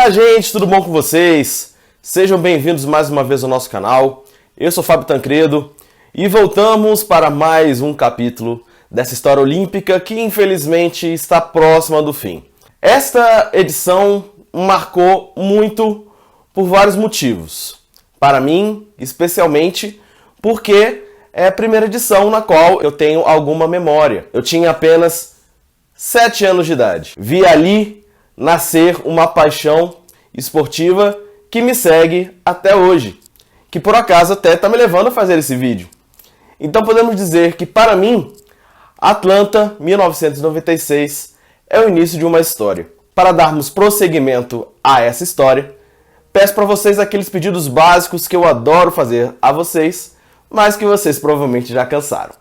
Olá, gente, tudo bom com vocês? Sejam bem-vindos mais uma vez ao nosso canal. Eu sou Fábio Tancredo e voltamos para mais um capítulo dessa história olímpica que infelizmente está próxima do fim. Esta edição marcou muito por vários motivos. Para mim, especialmente porque é a primeira edição na qual eu tenho alguma memória. Eu tinha apenas 7 anos de idade. Vi ali nascer uma paixão esportiva que me segue até hoje, que por acaso até está me levando a fazer esse vídeo. Então podemos dizer que para mim, Atlanta 1996 é o início de uma história. Para darmos prosseguimento a essa história, peço para vocês aqueles pedidos básicos que eu adoro fazer a vocês, mas que vocês provavelmente já cansaram.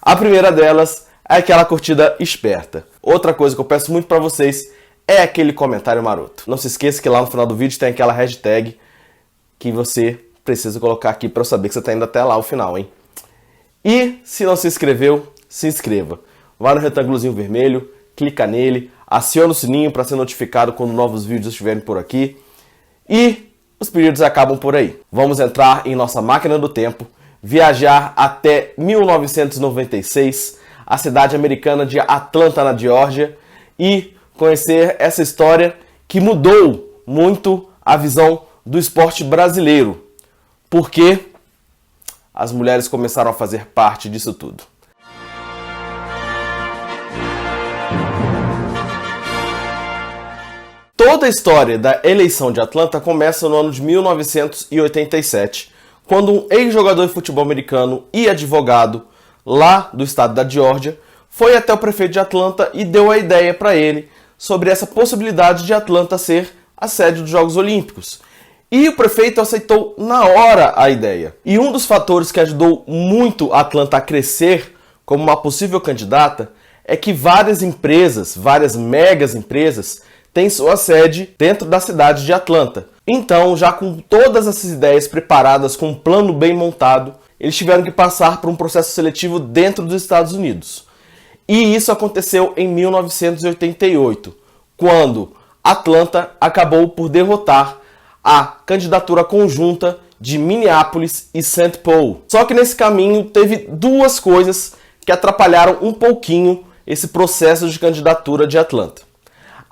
A primeira delas é aquela curtida esperta. Outra coisa que eu peço muito para vocês é aquele comentário maroto. Não se esqueça que lá no final do vídeo tem aquela hashtag que você precisa colocar aqui para eu saber que você está indo até lá o final, hein? E se não se inscreveu, se inscreva. Vai no retângulozinho vermelho, clica nele, aciona o sininho para ser notificado quando novos vídeos estiverem por aqui. E os pedidos acabam por aí. Vamos entrar em nossa máquina do tempo, viajar até 1996, a cidade americana de Atlanta, na Geórgia, e conhecer essa história que mudou muito a visão do esporte brasileiro, porque as mulheres começaram a fazer parte disso tudo. Toda a história da eleição de Atlanta começa no ano de 1987, quando um ex-jogador de futebol americano e advogado lá do estado da Geórgia foi até o prefeito de Atlanta e deu a ideia para ele sobre essa possibilidade de Atlanta ser a sede dos Jogos Olímpicos. E o prefeito aceitou na hora a ideia. E um dos fatores que ajudou muito a Atlanta a crescer como uma possível candidata é que várias empresas, várias megas empresas, têm sua sede dentro da cidade de Atlanta. Então, já com todas essas ideias preparadas, com um plano bem montado, eles tiveram que passar por um processo seletivo dentro dos Estados Unidos. E isso aconteceu em 1988, quando Atlanta acabou por derrotar a candidatura conjunta de Minneapolis e St. Paul. Só que nesse caminho teve duas coisas que atrapalharam um pouquinho esse processo de candidatura de Atlanta.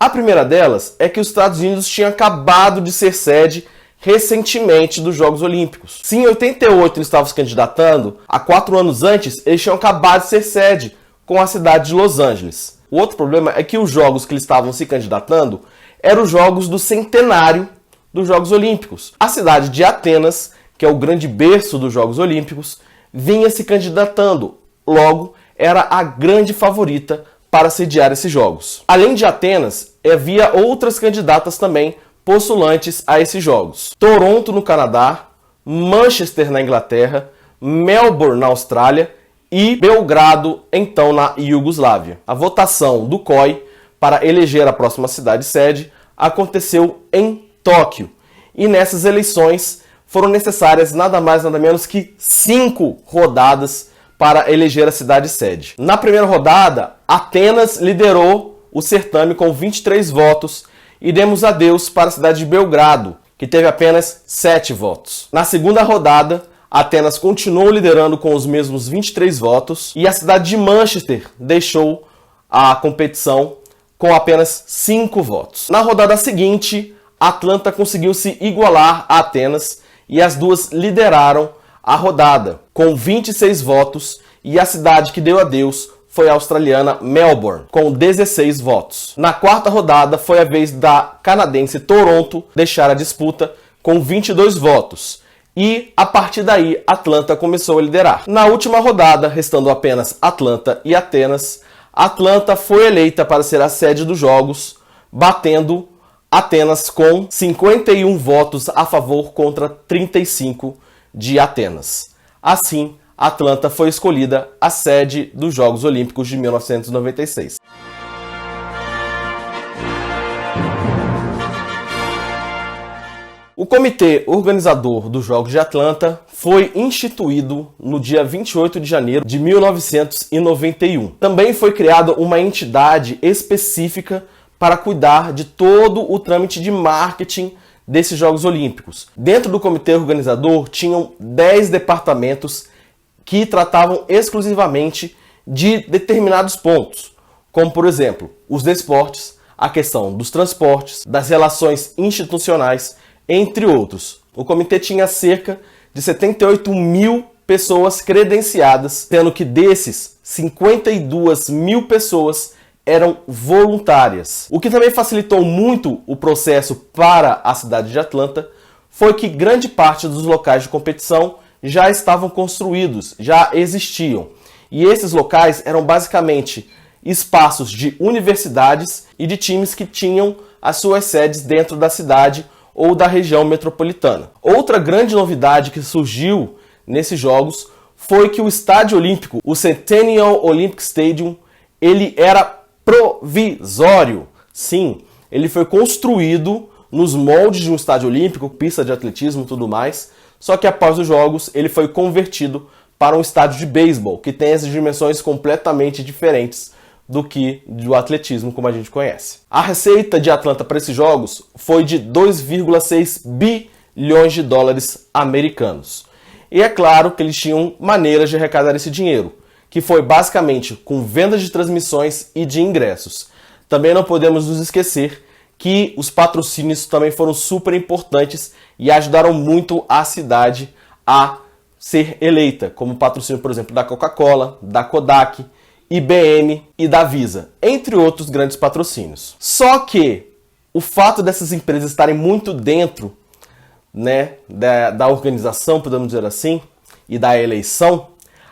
A primeira delas é que os Estados Unidos tinham acabado de ser sede recentemente dos Jogos Olímpicos. Se em 88 eles estavam se candidatando, há 4 anos antes eles tinham acabado de ser sede com a cidade de Los Angeles. O outro problema é que os jogos que eles estavam se candidatando eram os jogos do centenário dos Jogos Olímpicos. A cidade de Atenas, que é o grande berço dos Jogos Olímpicos, vinha se candidatando. Logo, era a grande favorita para sediar esses jogos. Além de Atenas, havia outras candidatas também postulantes a esses jogos. Toronto, no Canadá, Manchester, na Inglaterra, Melbourne, na Austrália, e Belgrado, então, na Iugoslávia. A votação do COI para eleger a próxima cidade-sede aconteceu em Tóquio. E nessas eleições foram necessárias nada mais nada menos que 5 rodadas para eleger a cidade-sede. Na primeira rodada, Atenas liderou o certame com 23 votos e demos adeus para a cidade de Belgrado, que teve apenas 7 votos. Na segunda rodada, Atenas continuou liderando com os mesmos 23 votos e a cidade de Manchester deixou a competição com apenas 5 votos. Na rodada seguinte, Atlanta conseguiu se igualar a Atenas e as duas lideraram a rodada com 26 votos e a cidade que deu adeus foi a australiana Melbourne, com 16 votos. Na quarta rodada foi a vez da canadense Toronto deixar a disputa com 22 votos. E, a partir daí, Atlanta começou a liderar. Na última rodada, restando apenas Atlanta e Atenas, Atlanta foi eleita para ser a sede dos Jogos, batendo Atenas com 51 votos a favor contra 35 de Atenas. Assim, Atlanta foi escolhida a sede dos Jogos Olímpicos de 1996. O comitê organizador dos Jogos de Atlanta foi instituído no dia 28 de janeiro de 1991. Também foi criada uma entidade específica para cuidar de todo o trâmite de marketing desses Jogos Olímpicos. Dentro do comitê organizador tinham 10 departamentos que tratavam exclusivamente de determinados pontos, como por exemplo, os desportos, a questão dos transportes, das relações institucionais, entre outros. O comitê tinha cerca de 78 mil pessoas credenciadas, sendo que desses, 52 mil pessoas eram voluntárias. O que também facilitou muito o processo para a cidade de Atlanta foi que grande parte dos locais de competição já estavam construídos, já existiam. E esses locais eram basicamente espaços de universidades e de times que tinham as suas sedes dentro da cidade ou da região metropolitana. Outra grande novidade que surgiu nesses jogos foi que o estádio olímpico, o Centennial Olympic Stadium, ele era provisório. Sim, ele foi construído nos moldes de um estádio olímpico, pista de atletismo e tudo mais, só que após os jogos ele foi convertido para um estádio de beisebol, que tem as dimensões completamente diferentes do que do atletismo como a gente conhece. A receita de Atlanta para esses jogos foi de 2,6 bilhões de dólares americanos. E é claro que eles tinham maneiras de arrecadar esse dinheiro, que foi basicamente com vendas de transmissões e de ingressos. Também não podemos nos esquecer que os patrocínios também foram super importantes e ajudaram muito a cidade a ser eleita, como patrocínio, por exemplo, da Coca-Cola, da Kodak, IBM e da Visa, entre outros grandes patrocínios. Só que o fato dessas empresas estarem muito dentro, da organização, podemos dizer assim, e da eleição,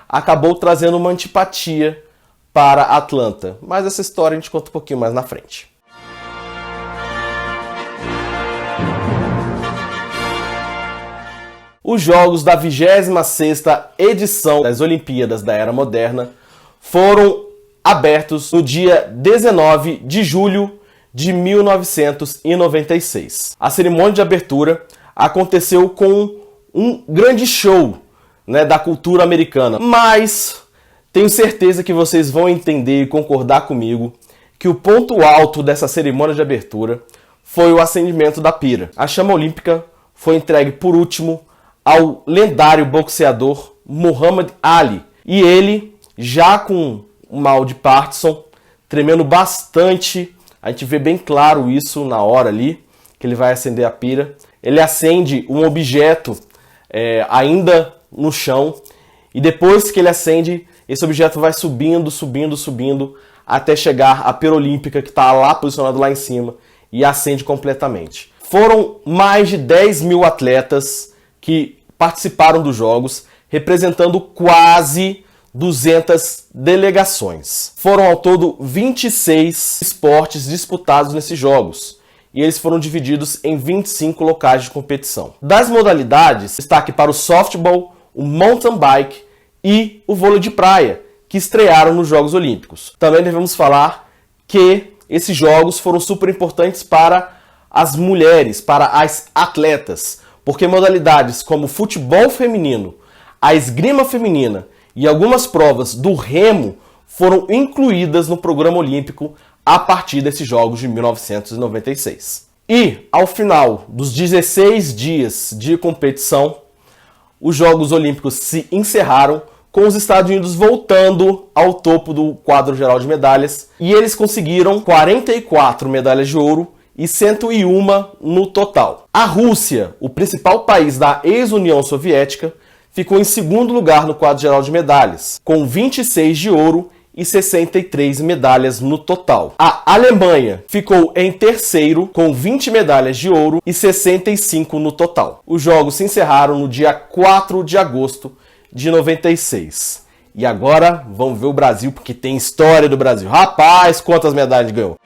acabou trazendo uma antipatia para Atlanta. Mas essa história a gente conta um pouquinho mais na frente. Os jogos da 26ª edição das Olimpíadas da Era Moderna foram abertos no dia 19 de julho de 1996. A cerimônia de abertura aconteceu com um grande show, da cultura americana, mas tenho certeza que vocês vão entender e concordar comigo que o ponto alto dessa cerimônia de abertura foi o acendimento da pira. A chama olímpica foi entregue por último ao lendário boxeador Muhammad Ali, e ele, já com o mal de Parkinson, tremendo bastante, a gente vê bem claro isso na hora ali, que ele vai acender a pira. Ele acende um objeto ainda no chão, e depois que ele acende, esse objeto vai subindo, subindo, subindo, até chegar à pira olímpica, que está lá posicionado lá em cima, e acende completamente. Foram mais de 10 mil atletas que participaram dos jogos, representando quase 200 delegações. Foram ao todo 26 esportes disputados nesses jogos, e eles foram divididos em 25 locais de competição. Das modalidades, destaque para o softball, o mountain bike e o vôlei de praia, que estrearam nos Jogos Olímpicos. Também devemos falar que esses jogos foram super importantes para as mulheres, para as atletas, porque modalidades como o futebol feminino, a esgrima feminina e algumas provas do remo foram incluídas no programa olímpico a partir desses Jogos de 1996. E, ao final dos 16 dias de competição, os Jogos Olímpicos se encerraram com os Estados Unidos voltando ao topo do quadro geral de medalhas, e eles conseguiram 44 medalhas de ouro e 101 no total. A Rússia, o principal país da ex-União Soviética, ficou em segundo lugar no quadro geral de medalhas, com 26 de ouro e 63 medalhas no total. A Alemanha ficou em terceiro, com 20 medalhas de ouro e 65 no total. Os jogos se encerraram no dia 4 de agosto de 96. E agora vamos ver o Brasil, porque tem história do Brasil. Rapaz, quantas medalhas ganhou!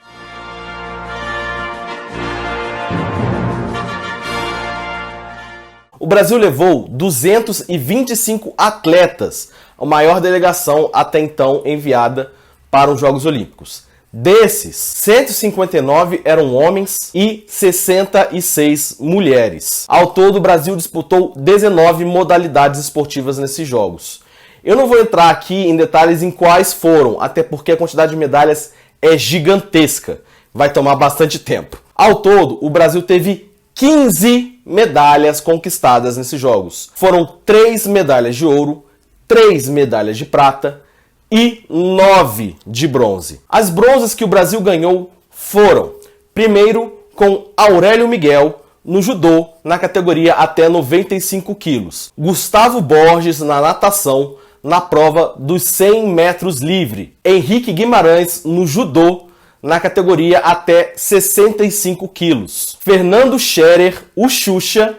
O Brasil levou 225 atletas, a maior delegação até então enviada para os Jogos Olímpicos. Desses, 159 eram homens e 66 mulheres. Ao todo, o Brasil disputou 19 modalidades esportivas nesses Jogos. Eu não vou entrar aqui em detalhes em quais foram, até porque a quantidade de medalhas é gigantesca. vai tomar bastante tempo. Ao todo, o Brasil teve 15 medalhas conquistadas nesses jogos. Foram 3 medalhas de ouro, 3 medalhas de prata e 9 de bronze. As bronzes que o Brasil ganhou foram, primeiro, com Aurélio Miguel no judô, na categoria até 95 quilos. Gustavo Borges na natação, na prova dos 100 metros livre. Henrique Guimarães no judô, na categoria até 65 quilos. Fernando Scherer, o Xuxa,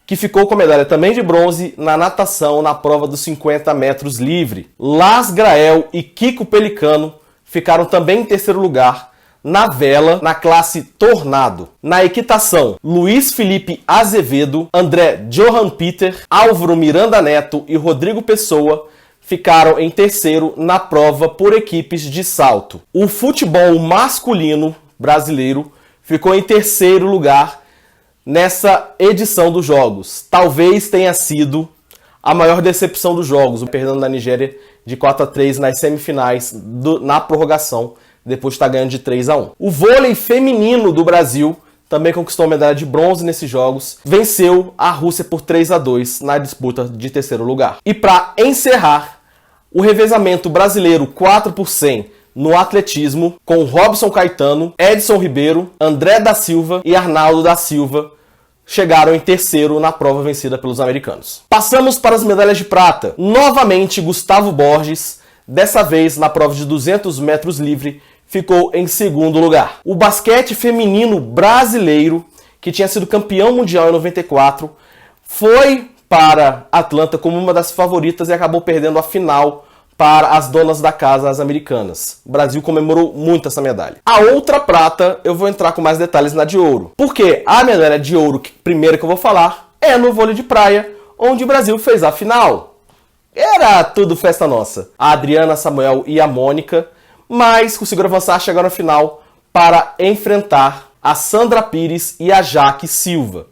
que ficou com a medalha também de bronze na natação na prova dos 50 metros livre. Las Grael e Kiko Pelicano ficaram também em terceiro lugar na vela, na classe Tornado. Na equitação, Luiz Felipe Azevedo, André Johan Peter, Álvaro Miranda Neto e Rodrigo Pessoa ficaram em terceiro na prova por equipes de salto. O futebol masculino brasileiro ficou em terceiro lugar nessa edição dos Jogos. Talvez tenha sido a maior decepção dos Jogos, perdendo da Nigéria de 4-3 nas semifinais na prorrogação, depois de estar ganhando de 3-1. O vôlei feminino do Brasil também conquistou a medalha de bronze nesses Jogos, venceu a Rússia por 3-2 na disputa de terceiro lugar. E para encerrar, o revezamento brasileiro 4x100 no atletismo, com Robson Caetano, Edson Ribeiro, André da Silva e Arnaldo da Silva, chegaram em terceiro na prova vencida pelos americanos. Passamos para as medalhas de prata. Novamente, Gustavo Borges, dessa vez na prova de 200 metros livre, ficou em segundo lugar. O basquete feminino brasileiro, que tinha sido campeão mundial em 94, foi para Atlanta como uma das favoritas e acabou perdendo a final para as donas da casa, as americanas. O Brasil comemorou muito essa medalha. A outra prata, eu vou entrar com mais detalhes na de ouro. Porque a medalha de ouro, primeira que eu vou falar, é no vôlei de praia, onde o Brasil fez a final. Era tudo festa nossa. A Adriana, a Samuel e a Mônica, mas conseguiram avançar, chegaram à final para enfrentar a Sandra Pires e a Jaque Silva.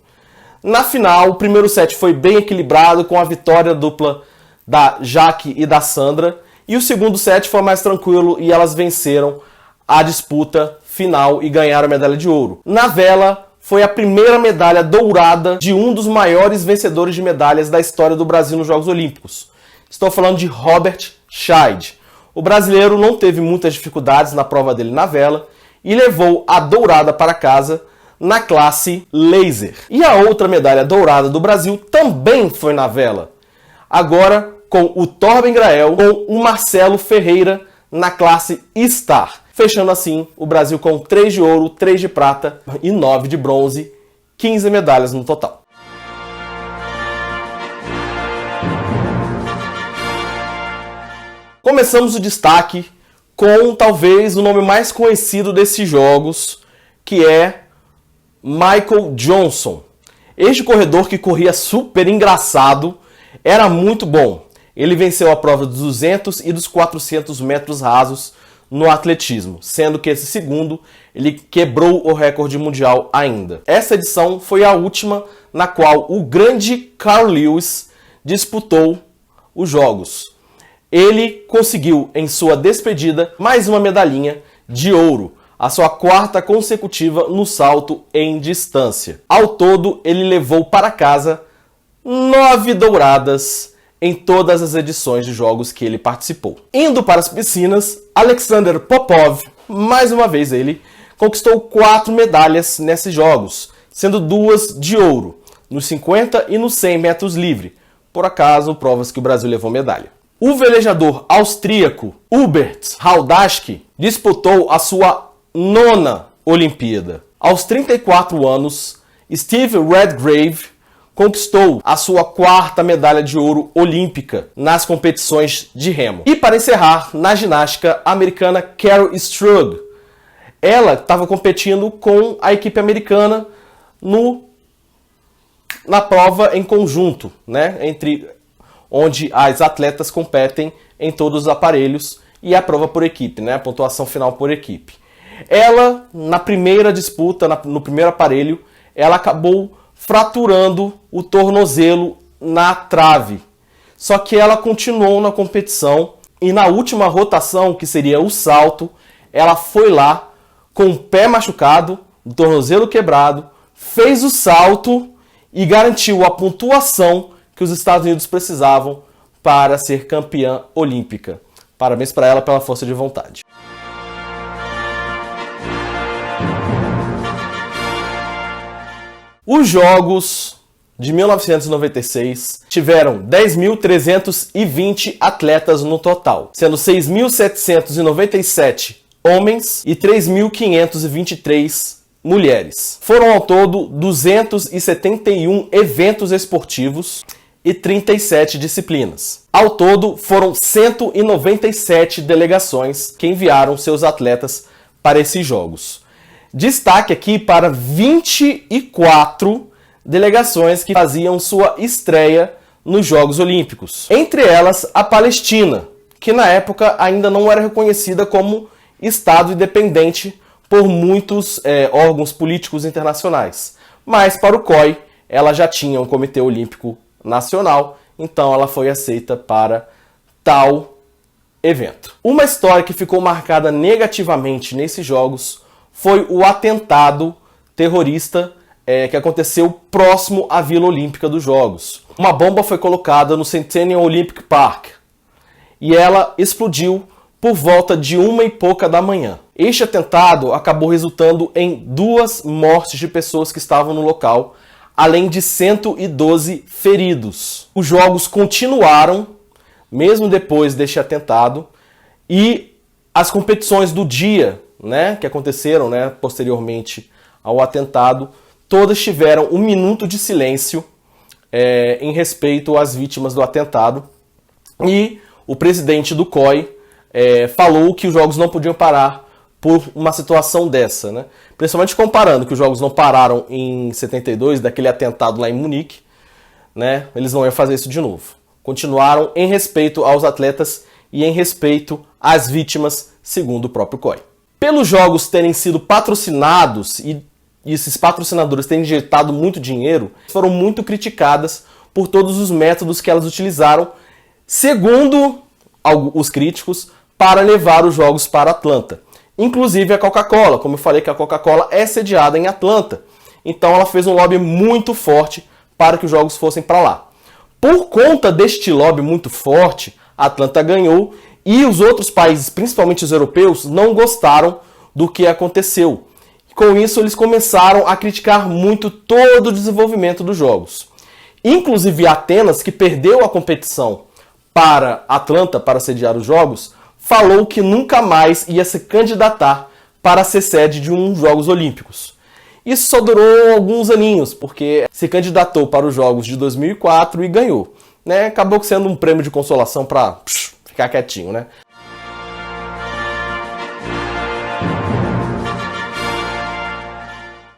Na final, o primeiro set foi bem equilibrado, com a vitória dupla da Jaque e da Sandra, e o segundo set foi mais tranquilo e elas venceram a disputa final e ganharam a medalha de ouro. Na vela, foi a primeira medalha dourada de um dos maiores vencedores de medalhas da história do Brasil nos Jogos Olímpicos. Estou falando de Robert Scheid. O brasileiro não teve muitas dificuldades na prova dele na vela e levou a dourada para casa na classe laser. E a outra medalha dourada do Brasil também foi na vela. Agora com o Torben Grael, com o Marcelo Ferreira na classe Star. Fechando assim o Brasil com 3 de ouro, 3 de prata e 9 de bronze, 15 medalhas no total. Começamos o destaque com talvez o nome mais conhecido desses jogos, que é Michael Johnson. Este corredor que corria super engraçado, era muito bom. Ele venceu a prova dos 200 e dos 400 metros rasos no atletismo, sendo que esse segundo ele quebrou o recorde mundial ainda. Essa edição foi a última na qual o grande Carl Lewis disputou os Jogos. Ele conseguiu, em sua despedida, mais uma medalhinha de ouro, a sua 4ª consecutiva no salto em distância. Ao todo, ele levou para casa 9 douradas em todas as edições de jogos que ele participou. Indo para as piscinas, Alexander Popov, mais uma vez ele, conquistou 4 medalhas nesses jogos, sendo 2 de ouro, nos 50 e nos 100 metros livre, por acaso provas que o Brasil levou medalha. O velejador austríaco Hubert Haldashky disputou a sua 9ª Olimpíada. Aos 34 anos, Steve Redgrave conquistou a sua 4ª medalha de ouro olímpica nas competições de remo. E para encerrar, na ginástica americana, Carol Strug. Ela estava competindo com a equipe americana na prova em conjunto, né? Onde as atletas competem em todos os aparelhos e a prova por equipe, né? A pontuação final por equipe. Ela, na primeira disputa, no primeiro aparelho, ela acabou fraturando o tornozelo na trave. Só que ela continuou na competição e na última rotação, que seria o salto, ela foi lá com o pé machucado, o tornozelo quebrado, fez o salto e garantiu a pontuação que os Estados Unidos precisavam para ser campeã olímpica. Parabéns para ela pela força de vontade. Os Jogos de 1996 tiveram 10.320 atletas no total, sendo 6.797 homens e 3.523 mulheres. Foram ao todo 271 eventos esportivos e 37 disciplinas. Ao todo, foram 197 delegações que enviaram seus atletas para esses Jogos. Destaque aqui para 24 delegações que faziam sua estreia nos Jogos Olímpicos. Entre elas, a Palestina, que na época ainda não era reconhecida como Estado independente por muitos órgãos políticos internacionais. Mas para o COI, ela já tinha um Comitê Olímpico Nacional, então ela foi aceita para tal evento. Uma história que ficou marcada negativamente nesses Jogos foi o atentado terrorista que aconteceu próximo à Vila Olímpica dos Jogos. Uma bomba foi colocada no Centennial Olympic Park e ela explodiu por volta de 1h da manhã. Este atentado acabou resultando em 2 mortes de pessoas que estavam no local, além de 112 feridos. Os Jogos continuaram, mesmo depois deste atentado, e as competições do dia, que aconteceram posteriormente ao atentado, todas tiveram 1 minuto de silêncio em respeito às vítimas do atentado. E o presidente do COI falou que os Jogos não podiam parar por uma situação dessa. Principalmente comparando que os Jogos não pararam em 72, daquele atentado lá em Munique, eles não iam fazer isso de novo. Continuaram em respeito aos atletas e em respeito às vítimas, segundo o próprio COI. Pelos Jogos terem sido patrocinados e esses patrocinadores terem injetado muito dinheiro, foram muito criticadas por todos os métodos que elas utilizaram, segundo os críticos, para levar os Jogos para Atlanta. Inclusive a Coca-Cola, como eu falei que a Coca-Cola é sediada em Atlanta, então ela fez um lobby muito forte para que os Jogos fossem para lá. Por conta deste lobby muito forte, a Atlanta ganhou e os outros países, principalmente os europeus, não gostaram do que aconteceu. Com isso, eles começaram a criticar muito todo o desenvolvimento dos Jogos. Inclusive Atenas, que perdeu a competição para Atlanta, para sediar os Jogos, falou que nunca mais ia se candidatar para ser sede de uns Jogos Olímpicos. Isso só durou alguns aninhos, porque se candidatou para os Jogos de 2004 e ganhou. Acabou sendo um prêmio de consolação para ficar quietinho,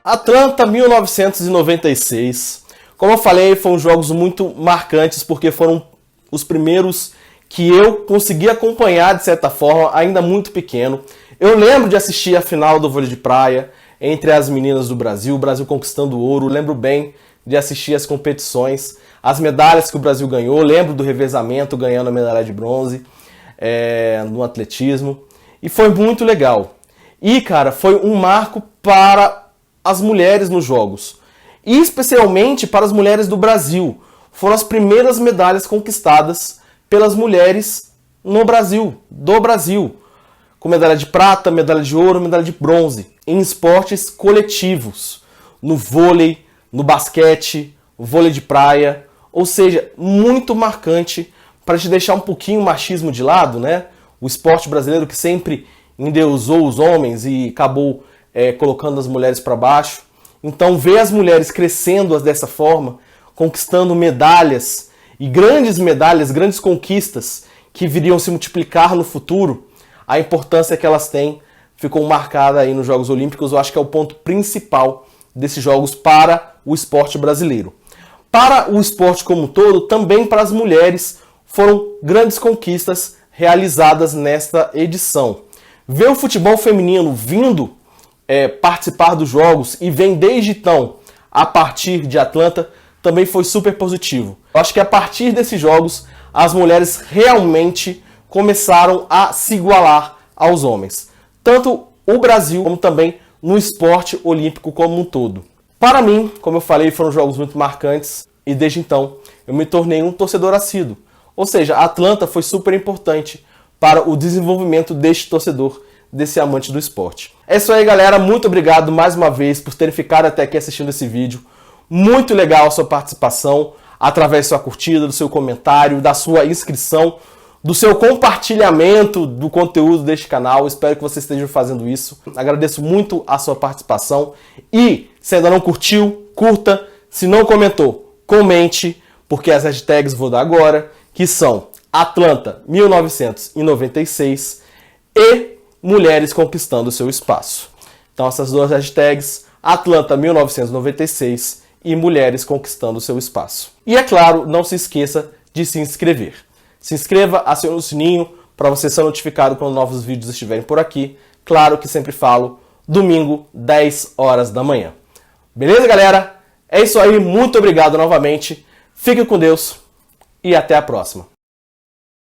Atlanta 1996. Como eu falei, foram jogos muito marcantes porque foram os primeiros que eu consegui acompanhar de certa forma, ainda muito pequeno. Eu lembro de assistir a final do vôlei de praia entre as meninas do Brasil, o Brasil conquistando ouro. Lembro bem de assistir as competições, as medalhas que o Brasil ganhou. Lembro do revezamento, ganhando a medalha de bronze no atletismo. E foi muito legal. E, cara, foi um marco para as mulheres nos Jogos. E especialmente para as mulheres do Brasil. Foram as primeiras medalhas conquistadas pelas mulheres no Brasil, do Brasil. Com medalha de prata, medalha de ouro, medalha de bronze. Em esportes coletivos. No vôlei, no basquete, vôlei de praia. Ou seja, muito marcante para te deixar um pouquinho o machismo de lado, O esporte brasileiro que sempre endeusou os homens e acabou colocando as mulheres para baixo. Então, ver as mulheres crescendo dessa forma, conquistando medalhas, e grandes medalhas, grandes conquistas, que viriam se multiplicar no futuro, a importância que elas têm ficou marcada aí nos Jogos Olímpicos. Eu acho que é o ponto principal desses Jogos para o esporte brasileiro. Para o esporte como um todo, também para as mulheres, foram grandes conquistas realizadas nesta edição. Ver o futebol feminino vindo participar dos Jogos e vem desde então, a partir de Atlanta, também foi super positivo. Eu acho que a partir desses Jogos, as mulheres realmente começaram a se igualar aos homens. Tanto o Brasil, como também no esporte olímpico como um todo. Para mim, como eu falei, foram jogos muito marcantes e desde então eu me tornei um torcedor assíduo. Ou seja, a Atlanta foi super importante para o desenvolvimento deste torcedor, desse amante do esporte. É isso aí, galera. Muito obrigado mais uma vez por terem ficado até aqui assistindo esse vídeo. Muito legal a sua participação, através da sua curtida, do seu comentário, da sua inscrição, do seu compartilhamento do conteúdo deste canal. Espero que você esteja fazendo isso. Agradeço muito a sua participação. E se ainda não curtiu, curta. Se não comentou, comente, porque as hashtags vou dar agora, que são Atlanta 1996 e Mulheres Conquistando o Seu Espaço. Então essas duas hashtags, Atlanta 1996 e Mulheres Conquistando o Seu Espaço. E é claro, não se esqueça de se inscrever. Se inscreva, acione o sininho para você ser notificado quando novos vídeos estiverem por aqui. Claro que sempre falo, domingo, 10 horas da manhã. Beleza, galera? É isso aí, muito obrigado novamente. Fique com Deus e até a próxima.